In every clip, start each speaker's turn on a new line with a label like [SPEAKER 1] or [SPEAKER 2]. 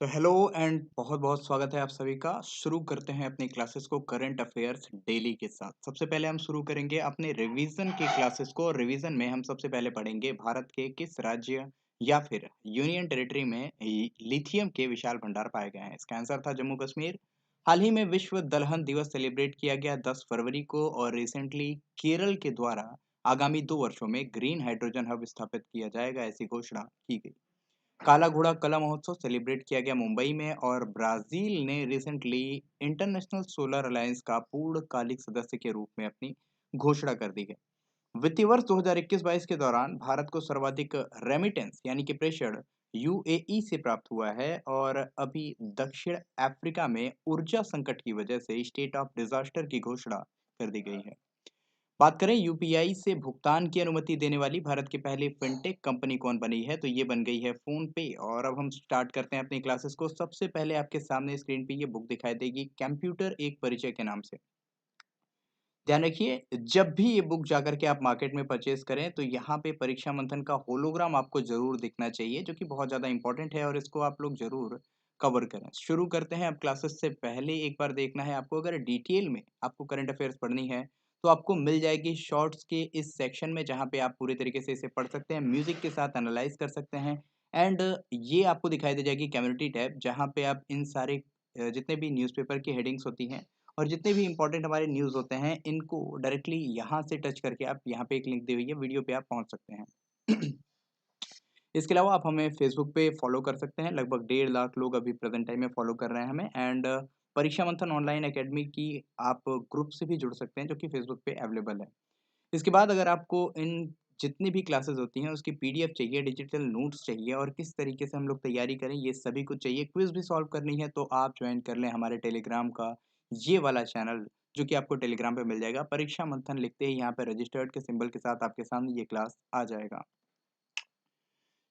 [SPEAKER 1] तो hello and बहुत बहुत स्वागत है आप सभी का। शुरू करते हैं अपनी क्लासेस को करंट अफेयर्स डेली के साथ। सबसे पहले हम शुरू करेंगे अपने रिवीजन की क्लासेस को। रिवीजन में हम सबसे पहले पढ़ेंगे भारत के किस राज्य या फिर यूनियन टेरिटरी में लिथियम के विशाल भंडार पाए गए हैं। इसका आंसर था जम्मू कश्मीर। हाल ही में विश्व दलहन दिवस सेलिब्रेट किया गया 10 फरवरी को, और रिसेंटली केरल के द्वारा आगामी 2 वर्षों में ग्रीन हाइड्रोजन हब स्थापित किया जाएगा, ऐसी घोषणा की गई। काला घोड़ा कला महोत्सव सेलिब्रेट किया गया मुंबई में, और ब्राजील ने रिसेंटली इंटरनेशनल सोलर अलायंस का पूर्णकालिक सदस्य के रूप में अपनी घोषणा कर दी है। वित्तीय वर्ष 2021-22 के दौरान भारत को सर्वाधिक रेमिटेंस यानी कि प्रेषण यूएई से प्राप्त हुआ है, और अभी दक्षिण अफ्रीका में ऊर्जा संकट की वजह से स्टेट ऑफ डिजास्टर की घोषणा कर दी गई है। बात करें यूपीआई से भुगतान की अनुमति देने वाली भारत की पहली फिनटेक कंपनी कौन बनी है, तो ये बन गई है फोन पे। और अब हम स्टार्ट करते हैं अपनी क्लासेस को। सबसे पहले आपके सामने स्क्रीन पे ये बुक दिखाई देगी, कंप्यूटर एक परिचय के नाम से। ध्यान रखिए, जब भी ये बुक जाकर के आप मार्केट में परचेज करें तो यहाँ पे परीक्षा मंथन का होलोग्राम आपको जरूर दिखना चाहिए, जो कि बहुत ज्यादा इंपॉर्टेंट है, और इसको आप लोग जरूर कवर करें। शुरू करते हैं। अब क्लासेस से पहले एक बार देखना है आपको, अगर डिटेल में आपको करंट अफेयर्स पढ़नी है तो आपको मिल जाएगी शॉर्ट्स के इस सेक्शन में, जहाँ पे आप पूरे तरीके से इसे पढ़ सकते हैं, म्यूजिक के साथ एनालाइज कर सकते हैं। एंड ये आपको दिखाई दे जाएगी कम्युनिटी टैब, जहाँ पे आप इन सारे जितने भी न्यूज़पेपर की हेडिंग्स होती हैं और जितने भी इंपॉर्टेंट हमारे न्यूज़ होते हैं, इनको डायरेक्टली यहाँ से टच करके आप यहाँ पे एक लिंक दी हुई है वीडियो पे, आप पहुँच सकते हैं। इसके अलावा आप हमें फेसबुक पे फॉलो कर सकते हैं। लगभग 1.5 लाख लोग अभी प्रेजेंट टाइम में फॉलो कर रहे हैं हमें। एंड परीक्षा मंथन ऑनलाइन एकेडमी की आप ग्रुप से भी जुड़ सकते हैं, जो कि फेसबुक पे अवेलेबल है। इसके बाद अगर आपको इन जितनी भी क्लासेस होती हैं उसकी पीडीएफ चाहिए, डिजिटल नोट्स चाहिए, और किस तरीके से हम लोग तैयारी करें, ये सभी कुछ चाहिए, क्विज भी सॉल्व करनी है, तो आप ज्वाइन कर लें हमारे टेलीग्राम का ये वाला चैनल, जो कि आपको टेलीग्राम पे मिल जाएगा। परीक्षा मंथन लिखते ही यहाँ पे रजिस्टर्ड के सिंबल के साथ आपके सामने ये क्लास आ जाएगा।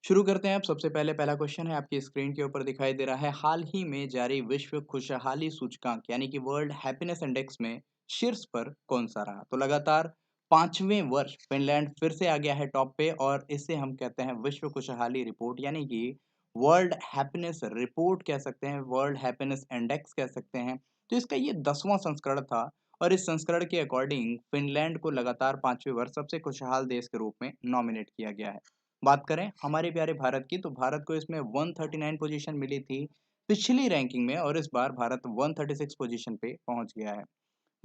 [SPEAKER 1] शुरू करते हैं। अब सबसे पहले पहला क्वेश्चन है, आपकी स्क्रीन के ऊपर दिखाई दे रहा है। हाल ही में जारी विश्व खुशहाली सूचकांक यानी कि वर्ल्ड हैप्पीनेस इंडेक्स में शीर्ष पर कौन सा रहा? तो लगातार 5वें वर्ष फिनलैंड फिर से आ गया है टॉप पे, और इसे हम कहते हैं विश्व खुशहाली रिपोर्ट, यानी कि वर्ल्ड हैप्पीनेस रिपोर्ट कह सकते हैं, वर्ल्ड हैप्पीनेस इंडेक्स कह सकते हैं। तो इसका ये 10वां संस्करण था, और इस संस्करण के अकॉर्डिंग फिनलैंड को लगातार 5वें वर्ष सबसे खुशहाल देश के रूप में नॉमिनेट किया गया है। बात करें हमारे प्यारे भारत की, तो भारत को इसमें 139 पोजीशन मिली थी पिछली रैंकिंग में, और इस बार भारत 136 पोजीशन पे पहुंच गया है।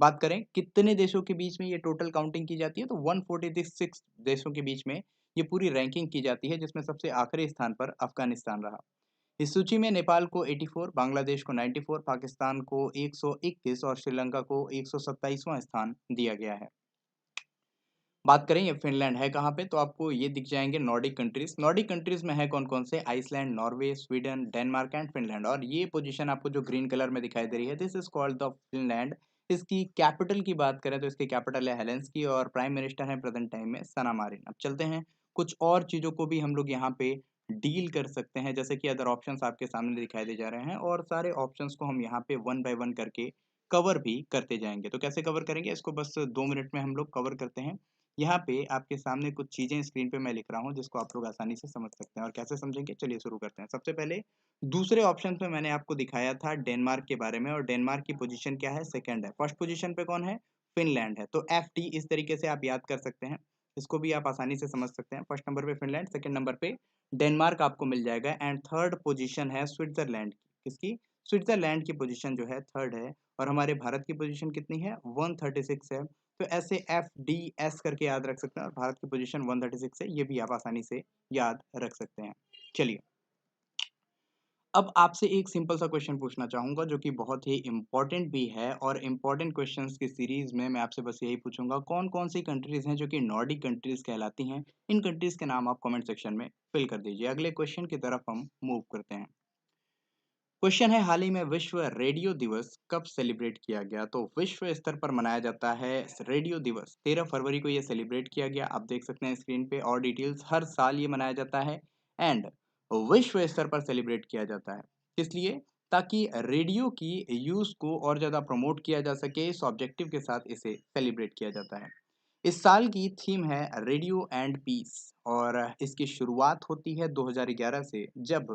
[SPEAKER 1] बात करें कितने देशों के बीच में ये टोटल काउंटिंग की जाती है, तो 146 देशों के बीच में ये पूरी रैंकिंग की जाती है, जिसमें सबसे आखिरी स्थान पर अफगानिस्तान रहा। इस सूची में नेपाल को 84, बांग्लादेश को 94, पाकिस्तान को 121 और श्रीलंका को 127वां स्थान दिया गया है। बात करें ये फिनलैंड है कहाँ पे, तो आपको ये दिख जाएंगे नॉर्डिक कंट्रीज। नॉर्डिक कंट्रीज में है कौन कौन से? Iceland, Norway, Sweden, Denmark and Finland. और ये पोजीशन आपको जो ग्रीन कलर में दिखाई दे रही है, this is called the Finland. इसकी कैपिटल की बात करें तो इसकी कैपिटल है हेलेंस्की, और प्राइम मिनिस्टर है प्रेजेंट टाइम में सना मारिन। अब चलते हैं, कुछ और चीज़ों को भी हम लोग यहाँ पे डील कर सकते हैं, जैसे कि अदर ऑप्शंस आपके सामने दिखाई दे जा रहे हैं, और सारे ऑप्शंस को हम यहाँ पे वन बाय वन करके कवर भी करते जाएंगे। तो कैसे कवर करेंगे इसको, बस 2 मिनट में हम लोग कवर करते हैं। यहाँ पे आपके सामने कुछ चीजें स्क्रीन पे मैं लिख रहा हूँ, जिसको आप लोग आसानी से समझ सकते हैं। और कैसे समझेंगे, चलिए शुरू करते हैं। सबसे पहले दूसरे ऑप्शन में मैंने आपको दिखाया था डेनमार्क के बारे में, और डेनमार्क की पोजीशन क्या है? सेकंड है। फर्स्ट पोजीशन पे कौन है? फिनलैंड है। तो एफ टी इस तरीके से आप याद कर सकते हैं, इसको भी आप आसानी से समझ सकते हैं। फर्स्ट नंबर पे फिनलैंड, सेकंड नंबर पे डेनमार्क आपको मिल जाएगा, एंड थर्ड पोजीशन है स्विट्जरलैंड की। किसकी? स्विट्जरलैंड की पोजीशन जो है थर्ड है। और हमारे भारत की पोजीशन कितनी है? 136 है। तो ऐसे एफ डी एस करके याद रख सकते हैं, और भारत की पोजीशन 136 है, ये भी आप आसानी से याद रख सकते हैं। चलिए, अब आपसे एक सिंपल सा क्वेश्चन पूछना चाहूंगा, जो कि बहुत ही इंपॉर्टेंट भी है, और इंपॉर्टेंट क्वेश्चंस की सीरीज में मैं आपसे बस यही पूछूंगा, कौन कौन सी कंट्रीज हैं जो कि नॉर्डिक कंट्रीज कहलाती हैं। इन कंट्रीज के नाम आप कमेंट सेक्शन में फिल कर दीजिए। अगले क्वेश्चन की तरफ हम मूव करते हैं। क्वेश्चन है, हाल ही में विश्व रेडियो दिवस कब सेलिब्रेट किया गया? तो विश्व स्तर पर मनाया जाता है रेडियो दिवस 13 फरवरी को ये सेलिब्रेट किया गया। आप देख सकते हैं स्क्रीन पे, और डिटेल्स, हर साल ये मनाया जाता है, एंड विश्व स्तर पर सेलिब्रेट किया जाता है। किस लिए? ताकि रेडियो की यूज को और ज्यादा प्रमोट किया जा सके, इस ऑब्जेक्टिव के साथ इसे सेलिब्रेट किया जाता है। इस साल की थीम है रेडियो एंड पीस और इसकी शुरुआत होती है 2011 से, जब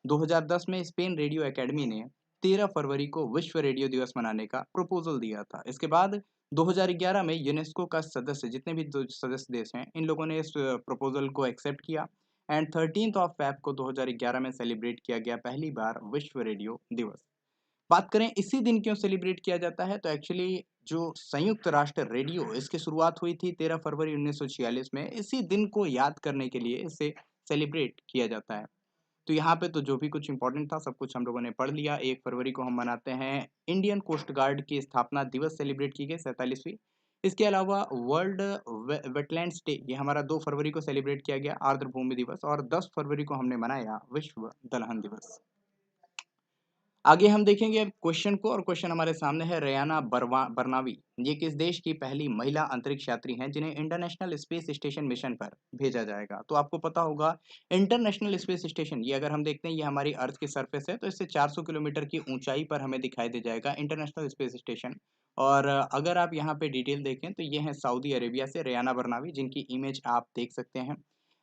[SPEAKER 1] 2010 में स्पेन रेडियो एकेडमी ने 13 फरवरी को विश्व रेडियो दिवस मनाने का प्रपोजल दिया था। इसके बाद 2011 में यूनेस्को का सदस्य जितने भी सदस्य देश हैं, इन लोगों ने इस प्रपोजल को एक्सेप्ट किया एंड 13 ऑफ फेब को 2011 में सेलिब्रेट किया गया पहली बार विश्व रेडियो दिवस। बात करें इसी दिन क्यों सेलिब्रेट किया जाता है, तो एक्चुअली जो संयुक्त राष्ट्र रेडियो इसकी शुरुआत हुई थी 13 फरवरी 1946 में, इसी दिन को याद करने के लिए इसे सेलिब्रेट किया जाता है। तो यहाँ पे तो जो भी कुछ इंपॉर्टेंट था सब कुछ हम लोगों ने पढ़ लिया। 1 फरवरी को हम मनाते हैं इंडियन कोस्ट गार्ड की स्थापना दिवस सेलिब्रेट की गई 47वीं। इसके अलावा वर्ल्ड वेटलैंड्स डे ये हमारा 2 फरवरी को सेलिब्रेट किया गया आर्द्र भूमि दिवस, और 10 फरवरी को हमने मनाया विश्व दलहन दिवस। आगे हम देखेंगे अब क्वेश्चन को, और क्वेश्चन हमारे सामने है रेयाना बरनावी ये किस देश की पहली महिला अंतरिक्ष यात्री हैं जिन्हें इंटरनेशनल स्पेस स्टेशन मिशन पर भेजा जाएगा। तो आपको पता होगा इंटरनेशनल स्पेस स्टेशन, ये अगर हम देखते हैं ये हमारी अर्थ की सरफेस है, तो इससे 400 किलोमीटर की ऊंचाई पर हमें दिखाई दे जाएगा इंटरनेशनल स्पेस स्टेशन। और अगर आप यहाँ पे डिटेल देखें तो ये है सऊदी अरेबिया से रेयाना बरनावी, जिनकी इमेज आप देख सकते हैं।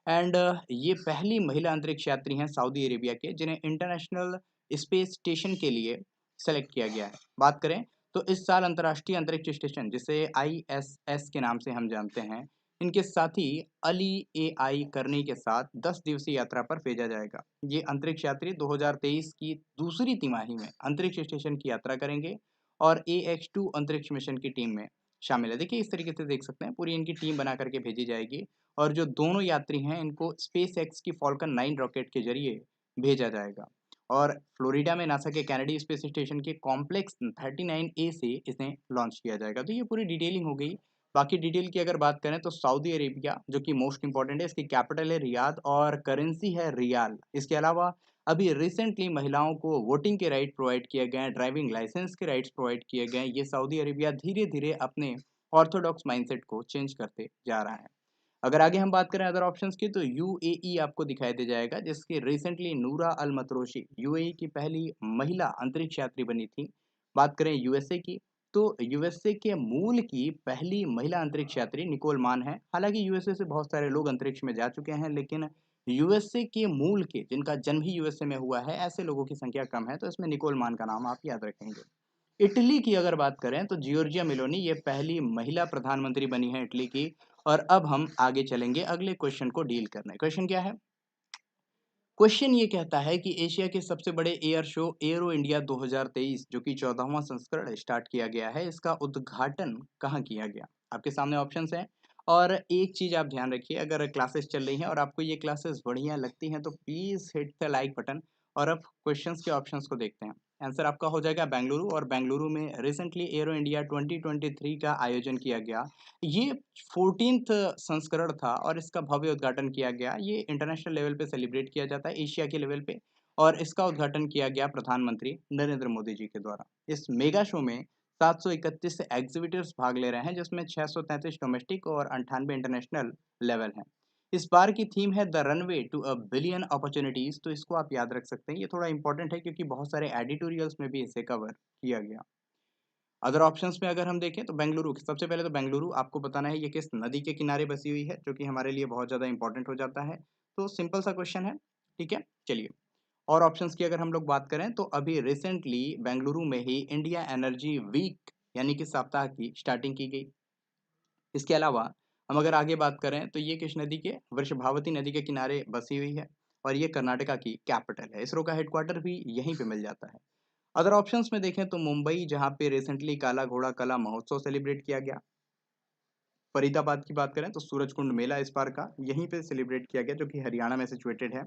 [SPEAKER 1] एंड ये पहली महिला अंतरिक्ष यात्री हैं सऊदी अरेबिया के जिन्हें इंटरनेशनल स्पेस स्टेशन के लिए सेलेक्ट किया गया है। बात करें तो इस साल अंतर्राष्ट्रीय अंतरिक्ष स्टेशन, जिसे आईएसएस के नाम से हम जानते हैं, इनके साथी अली एआई करनी के साथ 10 दिवसीय यात्रा पर भेजा जाएगा। ये अंतरिक्ष यात्री 2023 की दूसरी तिमाही में अंतरिक्ष स्टेशन की यात्रा करेंगे और AX2 अंतरिक्ष मिशन की टीम में शामिल है। देखिए इस तरीके से देख सकते हैं पूरी इनकी टीम बना करके भेजी जाएगी, और जो दोनों यात्री हैं इनको स्पेस एक्स की फॉल्कन 9 रॉकेट के जरिए भेजा जाएगा। और फ्लोरिडा में नासा के कैनेडी स्पेस स्टेशन के कॉम्प्लेक्स 39A से इसे लॉन्च किया जाएगा। तो ये पूरी डिटेलिंग हो गई। बाकी डिटेल की अगर बात करें तो सऊदी अरेबिया जो कि मोस्ट इंपॉर्टेंट है, इसकी कैपिटल है रियाद और करेंसी है रियाल। इसके अलावा अभी रिसेंटली महिलाओं को वोटिंग के राइट प्रोवाइड किए गए हैं, ड्राइविंग लाइसेंस के राइट्स प्रोवाइड किए गए हैं। ये सऊदी अरेबिया धीरे धीरे अपने ऑर्थोडॉक्स माइंडसेट को चेंज करते जा रहा है। अगर आगे हम बात करें अदर ऑप्शंस की तो यूएई आपको दिखाई दे जाएगा, जिसकी रिसेंटली नूरा अल मतरोशी यूएई की पहली महिला अंतरिक्ष यात्री बनी थी। बात करें यूएसए की तो यूएसए के मूल की पहली महिला अंतरिक्ष यात्री निकोल मान है। हालांकि यूएसए से बहुत सारे लोग अंतरिक्ष में जा चुके हैं, लेकिन यूएसए के मूल के जिनका जन्म ही यूएसए में हुआ है ऐसे लोगों की संख्या कम है, तो इसमें निकोल मान का नाम आप याद रखेंगे। इटली की अगर बात करें तो जियोर्जिया मेलोनी ये पहली महिला प्रधानमंत्री बनी है इटली की। और अब हम आगे चलेंगे अगले क्वेश्चन को डील करने। क्वेश्चन क्या है? क्वेश्चन ये कहता है कि एशिया के सबसे बड़े एयर शो एरो इंडिया 2023 जो कि 14वां संस्करण स्टार्ट किया गया है, इसका उद्घाटन कहाँ किया गया? आपके सामने ऑप्शंस हैं। और एक चीज आप ध्यान रखिए, अगर क्लासेस चल रही हैं और आपको ये क्लासेस बढ़िया लगती हैं तो please hit the like button. और अब क्वेश्चंस के ऑप्शंस को देखते हैं। आंसर आपका हो जाएगा बेंगलुरु, और बेंगलुरु में रिसेंटली एरो इंडिया 2023 का आयोजन किया गया। ये 14th संस्करण था और इसका भव्य उद्घाटन किया गया। ये इंटरनेशनल लेवल पे सेलिब्रेट किया जाता है एशिया के लेवल पे, और इसका उद्घाटन किया गया प्रधानमंत्री नरेंद्र मोदी जी के द्वारा। इस मेगा शो में 731 एग्जीबिटर्स भाग ले रहे हैं, जिसमें 633 डोमेस्टिक और 98 इंटरनेशनल लेवल हैं। इस बार की थीम है the runway to a billion opportunities, तो इसको आप याद रख सकते हैं। ये थोड़ा इंपॉर्टेंट है क्योंकि बहुत सारे एडिटोरियल्स में भी इसे कवर किया गया। अदर ऑप्शंस में अगर हम देखें तो बेंगलुरु, सबसे पहले तो बेंगलुरु आपको बताना है ये किस नदी के किनारे बसी हुई है, जो कि हमारे लिए बहुत ज़्यादा इंपॉर्टेंट हो जाता है। तो सिंपल सा क्वेश्चन है, ठीक है। चलिए, और ऑप्शंस की अगर हम लोग बात करें तो अभी रिसेंटली बेंगलुरु में ही इंडिया एनर्जी वीक यानी कि सप्ताह की स्टार्टिंग की गई। इसके अलावा हम अगर आगे बात करें तो ये किस नदी के, वृषभावती नदी के किनारे बसी हुई है, और ये कर्नाटका की कैपिटल है। इसरो का हेडक्वार्टर भी यहीं पे मिल जाता है। अदर ऑप्शंस में देखें तो मुंबई, जहां पे रिसेंटली काला घोड़ा कला महोत्सव सेलिब्रेट किया गया। फरीदाबाद की बात करें तो सूरजकुंड मेला इस बार का यहीं पे सेलिब्रेट किया गया, जो कि हरियाणा में सिचुएटेड है।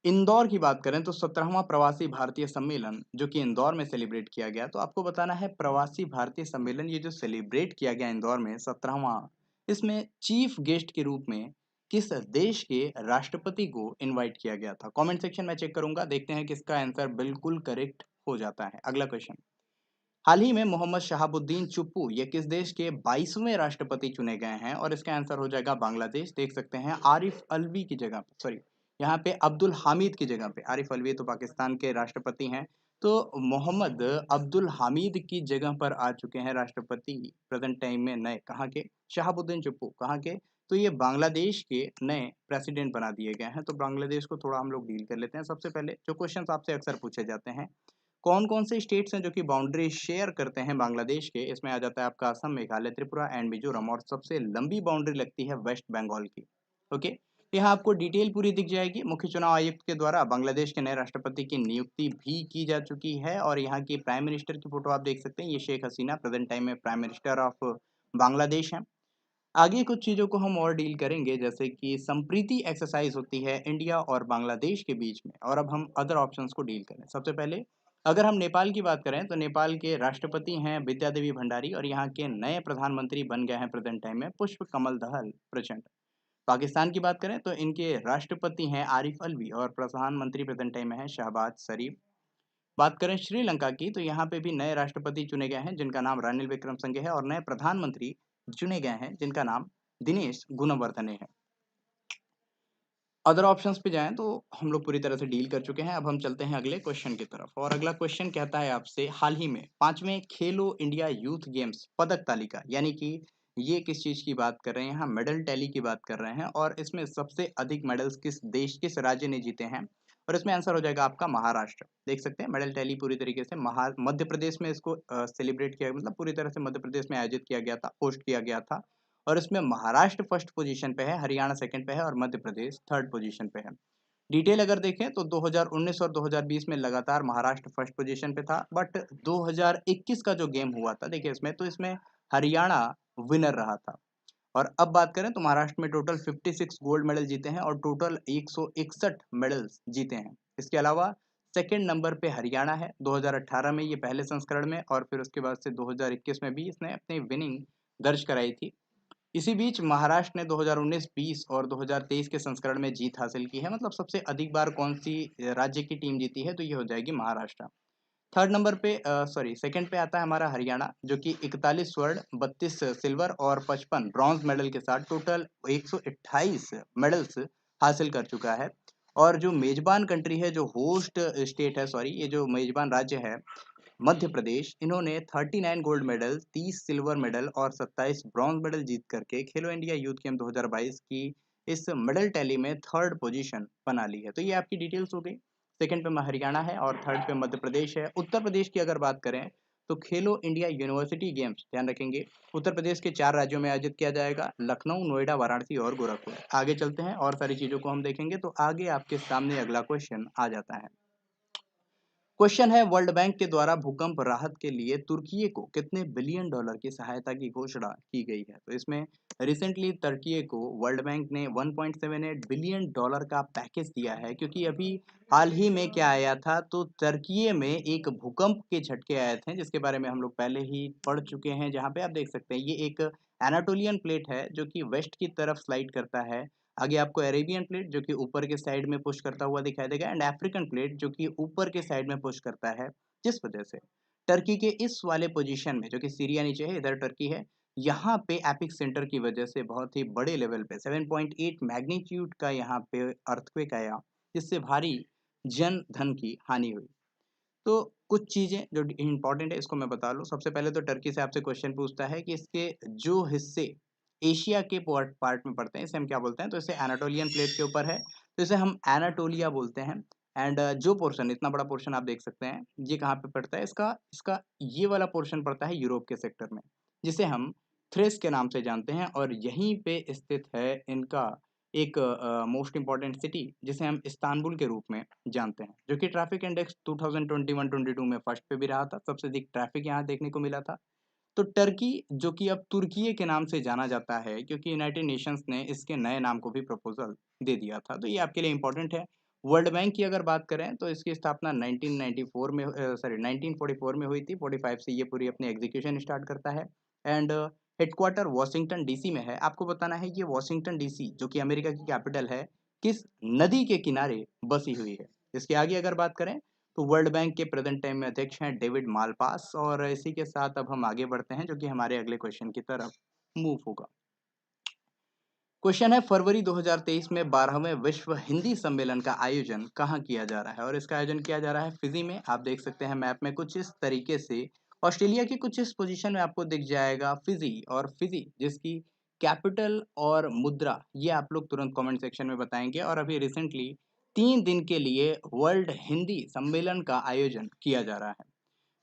[SPEAKER 1] इंदौर की बात करें तो 17वां प्रवासी भारतीय सम्मेलन जो कि इंदौर में सेलिब्रेट किया गया। तो आपको बताना है प्रवासी भारतीय सम्मेलन ये जो सेलिब्रेट किया गया इंदौर में 17वां, इसमें चीफ गेस्ट के रूप में किस देश के राष्ट्रपति को इनवाइट किया गया था? कमेंट सेक्शन में चेक करूंगा, देखते हैं किसका आंसर बिल्कुल करेक्ट हो जाता है। अगला क्वेश्चन, हाल ही में मोहम्मद शहाबुद्दीन चुप्पू ये किस देश के 22वें राष्ट्रपति चुने गए हैं? और इसका आंसर हो जाएगा बांग्लादेश। देख सकते हैं आरिफ अलवी की जगह, सॉरी यहाँ पे अब्दुल हामिद की जगह पे आरिफ अलवी तो पाकिस्तान के राष्ट्रपति हैं। तो मोहम्मद अब्दुल हामिद की जगह पर आ चुके हैं राष्ट्रपति प्रेजेंट टाइम में नए, कहाँ के? शहाबुद्दीन चुप्पू, कहाँ के? तो ये बांग्लादेश के नए प्रेसिडेंट बना दिए गए हैं। तो बांग्लादेश को थोड़ा हम लोग डील कर लेते हैं। सबसे पहले जो क्वेश्चंस आपसे अक्सर पूछे जाते हैं, कौन-कौन से स्टेट्स हैं जो कि बाउंड्री शेयर करते हैं बांग्लादेश के? इसमें आ जाता है आपका असम, मेघालय, त्रिपुरा एंड मिजोरम, और सबसे लंबी बाउंड्री लगती है वेस्ट बंगाल की। ओके? यहाँ आपको डिटेल पूरी दिख जाएगी। मुख्य चुनाव आयुक्त के द्वारा बांग्लादेश के नए राष्ट्रपति की नियुक्ति भी की जा चुकी है, और यहाँ की प्राइम मिनिस्टर की फोटो आप देख सकते हैं। ये शेख हसीना प्रेजेंट टाइम में प्राइम मिनिस्टर ऑफ बांग्लादेश हैं। आगे कुछ चीज़ों को हम और डील करेंगे, जैसे कि संप्रीति एक्सरसाइज होती है इंडिया और बांग्लादेश के बीच में, और अब हम अदर ऑप्शंस को डील करें। सबसे पहले अगर हम नेपाल की बात करें, तो नेपाल के राष्ट्रपति हैं विद्या देवी भंडारी, और यहाँ के नए प्रधानमंत्री बन गए हैं प्रेजेंट टाइम में पुष्प कमल दहल प्रचंड। पाकिस्तान की बात करें तो इनके राष्ट्रपति हैं आरिफ अलवी, और प्रधानमंत्री प्रेजेंट टाइम में है शहबाज शरीफ। बात करें श्रीलंका की, तो यहाँ पे भी नए राष्ट्रपति चुने गए हैं जिनका नाम रानिल विक्रमसिंघे है, और नए प्रधानमंत्री चुने गए हैं जिनका नाम दिनेश गुणवर्धने है। अदर ऑप्शंस पे जाएं तो हम लोग पूरी तरह से डील कर चुके हैं। अब हम चलते हैं अगले क्वेश्चन की तरफ, और अगला क्वेश्चन कहता है आपसे, हाल ही में 5वें खेलो इंडिया यूथ गेम्स पदक तालिका, यानी कि ये किस चीज की बात कर रहे हैं? यहाँ मेडल टैली की बात कर रहे हैं, और इसमें सबसे अधिक मेडल्स किस देश, किस राज्य ने जीते हैं? और इसमें आंसर हो जाएगा आपका महाराष्ट्र। देख सकते हैं मेडल टैली पूरी तरीके से मध्य प्रदेश में इसको सेलिब्रेट किया, मतलब पूरी तरह से मध्य प्रदेश में आयोजित किया गया था, होस्ट किया गया था। और इसमें महाराष्ट्र फर्स्ट पोजीशन पे है, हरियाणा सेकंड पे है, और मध्य प्रदेश थर्ड पोजीशन पे है। डिटेल अगर देखें तो 2019 और 2020 में लगातार महाराष्ट्र फर्स्ट पोजीशन पे था, बट 2021 का जो गेम हुआ था, देखिए इसमें तो इसमें हरियाणा विनर रहा था। और अब बात करें तो महाराष्ट्र में टोटल 56 गोल्ड मेडल जीते हैं, और टोटल 161 मेडल्स जीते हैं। इसके अलावा सेकंड नंबर पे हरियाणा है 2018 में, ये पहले संस्करण में, और फिर उसके बाद से 2021 में भी इसने अपनी विनिंग दर्ज कराई थी। इसी बीच महाराष्ट्र ने 2019, 20 और 2023 के संस्करण में जीत हासिल की है। मतलब सबसे अधिक बार कौन सी राज्य की टीम जीती है, तो ये हो जाएगी महाराष्ट्र। थर्ड नंबर पे सेकंड पे आता है हमारा हरियाणा, जो कि 41 स्वर्ण, 32 सिल्वर और 55 ब्रॉन्ज मेडल के साथ टोटल 128 मेडल्स हासिल कर चुका है। और जो मेजबान कंट्री है, जो होस्ट स्टेट है, सॉरी, ये जो मेजबान राज्य है मध्य प्रदेश, इन्होंने 39 गोल्ड मेडल, 30 सिल्वर मेडल और 27 ब्रॉन्ज मेडल जीत करके खेलो इंडिया यूथ गेम 2022 की इस मेडल टैली में थर्ड पोजीशन बना ली है। तो ये आपकी डिटेल्स हो गई। सेकंड पे हरियाणा है, और थर्ड पे मध्य प्रदेश है। उत्तर प्रदेश की अगर बात करें तो खेलो इंडिया यूनिवर्सिटी गेम्स, ध्यान रखेंगे, उत्तर प्रदेश के 4 राज्यों में आयोजित किया जाएगा, लखनऊ, नोएडा, वाराणसी और गोरखपुर। आगे चलते हैं और सारी चीज़ों को हम देखेंगे। तो आगे आपके सामने अगला क्वेश्चन आ जाता है। क्वेश्चन है, वर्ल्ड बैंक के द्वारा भूकंप राहत के लिए तुर्की को कितने बिलियन डॉलर की सहायता की घोषणा की गई है? तो इसमें रिसेंटली तुर्की को वर्ल्ड बैंक ने 1.78 बिलियन डॉलर का पैकेज दिया है, क्योंकि अभी हाल ही में क्या आया था, तो तुर्की में एक भूकंप के झटके आए थे, जिसके बारे में हम लोग पहले ही पढ़ चुके हैं। जहाँ पे आप देख सकते हैं, ये एक एनाटोलियन प्लेट है जो कि वेस्ट की तरफ स्लाइड करता है। आगे आपको अरेबियन प्लेट जो कि ऊपर के साइड में पुश करता हुआ दिखाई देगा, एंड अफ्रीकन प्लेट जो कि ऊपर के साइड में पुश करता है, जिस वजह से टर्की के इस वाले पोजीशन में, जो कि सीरिया नीचे है, इधर टर्की है, यहाँ पे एपिक सेंटर की वजह से बहुत ही बड़े लेवल पे 7.8 मैग्नीट्यूड का यहाँ पे अर्थक्वेक आया, जिससे भारी जन धन की हानि हुई। तो कुछ चीज़ें जो इम्पोर्टेंट है इसको मैं बता लूँ। सबसे पहले तो टर्की से आपसे क्वेश्चन पूछता है कि इसके जो हिस्से एशिया के पार्ट पार्ट में पड़ते हैं, इसे हम क्या बोलते हैं? तो इसे एनाटोलियन प्लेट के ऊपर है, तो इसे हम एनाटोलिया बोलते हैं। एंड जो पोर्शन, इतना बड़ा पोर्शन आप देख सकते हैं, ये कहाँ पे पड़ता है? इसका इसका ये वाला पोर्शन पड़ता है यूरोप के सेक्टर में, जिसे हम थ्रेस के नाम से जानते हैं, और यहीं पे स्थित है इनका एक मोस्ट इम्पॉर्टेंट सिटी, जिसे हम इस्तांबुल के रूप में जानते हैं, जो कि ट्रैफिक इंडेक्स 2021-22 में फर्स्ट पे भी रहा था। सबसे अधिक ट्रैफिक यहाँ देखने को मिला था। तो टर्की, जो कि अब तुर्की के नाम से जाना जाता है, क्योंकि यूनाइटेड नेशंस ने इसके नए नाम को भी प्रपोजल दे दिया था, तो ये आपके लिए इंपॉर्टेंट है। वर्ल्ड बैंक की अगर बात करें तो इसकी स्थापना 1994 में, सॉरी 1944 में हुई थी। 45 से ये पूरी अपनी एग्जीक्यूशन स्टार्ट करता है, एंड हेडक्वार्टर वॉशिंगटन डीसी में है। आपको बताना है ये वॉशिंगटन डीसी, जो कि अमेरिका की कैपिटल है, किस नदी के किनारे बसी हुई है? इसके आगे अगर बात करें तो वर्ल्ड बैंक के प्रेजेंट टाइम में अध्यक्ष हैं डेविड मालपास, और इसी के साथ अब हम आगे बढ़ते हैं, जो कि हमारे अगले क्वेश्चन की तरफ मूव होगा। क्वेश्चन है फरवरी 2023 में 12वें विश्व हिंदी सम्मेलन का आयोजन कहाँ किया जा रहा है और इसका आयोजन किया जा रहा है फिजी में। आप देख सकते हैं मैप में कुछ इस तरीके से ऑस्ट्रेलिया की कुछ इस पोजीशन में आपको दिख जाएगा फिजी, और फिजी जिसकी कैपिटल और मुद्रा ये आप लोग तुरंत कमेंट सेक्शन में बताएंगे। और अभी रिसेंटली 3 दिन के लिए वर्ल्ड हिंदी सम्मेलन का आयोजन किया जा रहा है।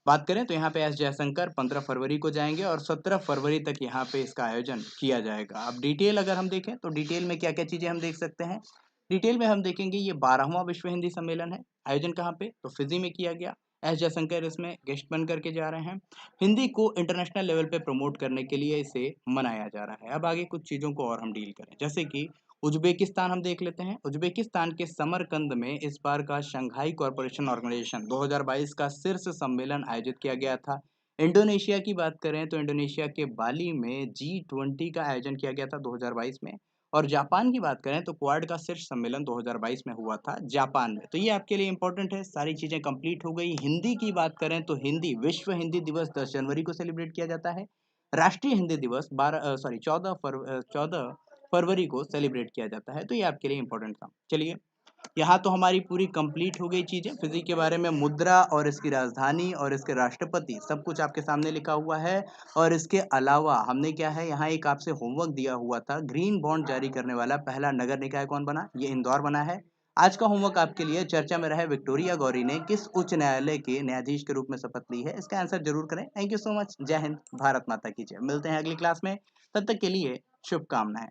[SPEAKER 1] बात करें तो यहाँ पे एस जयशंकर 15 फरवरी को जाएंगे और 17 फरवरी तक यहाँ पे इसका आयोजन किया जाएगा। अब डिटेल अगर हम देखें तो डिटेल में क्या क्या चीजें हम देख सकते हैं। डिटेल में हम देखेंगे ये 12वां विश्व हिंदी सम्मेलन है। आयोजन कहाँ पे, तो फिजी में किया गया। एस जयशंकर इसमें गेस्ट बन करके जा रहे हैं। हिंदी को इंटरनेशनल लेवल पे प्रमोट करने के लिए इसे मनाया जा रहा है। अब आगे कुछ चीजों को और हम डील करें, जैसे कि उज्बेकिस्तान हम देख लेते हैं। उज्बेकिस्तान के समरकंद में इस बार का शंघाई कॉरपोरेशन ऑर्गेनाइजेशन 2022 का शीर्ष सम्मेलन आयोजित किया गया था। इंडोनेशिया की बात करें तो इंडोनेशिया के बाली में G20 का आयोजन किया गया था 2022 में। और जापान की बात करें तो क्वाड का शीर्ष सम्मेलन 2022 में हुआ था जापान में। तो ये आपके लिए इंपॉर्टेंट है, सारी चीजें कंप्लीट हो गई। हिंदी की बात करें तो हिंदी विश्व हिंदी दिवस 10 जनवरी को सेलिब्रेट किया जाता है। राष्ट्रीय हिंदी दिवस 14 फरवरी को सेलिब्रेट किया जाता है। तो ये आपके लिए इंपॉर्टेंट था। चलिए, यहाँ तो हमारी पूरी कंप्लीट हो गई चीजें। फिजिक्स के बारे में मुद्रा और इसकी राजधानी और इसके राष्ट्रपति सब कुछ आपके सामने लिखा हुआ है। और इसके अलावा हमने क्या है, यहाँ एक आपसे होमवर्क दिया हुआ था, ग्रीन बॉन्ड जारी करने वाला पहला नगर निकाय कौन बना, ये इंदौर बना है। आज का होमवर्क आपके लिए, चर्चा में रहे विक्टोरिया गौरी ने किस उच्च न्यायालय के न्यायाधीश के रूप में शपथ ली है, इसका आंसर जरूर करें। Thank you so much. जय हिंद, भारत माता की जय। मिलते हैं अगली क्लास में, तब तक के लिए शुभकामनाएं।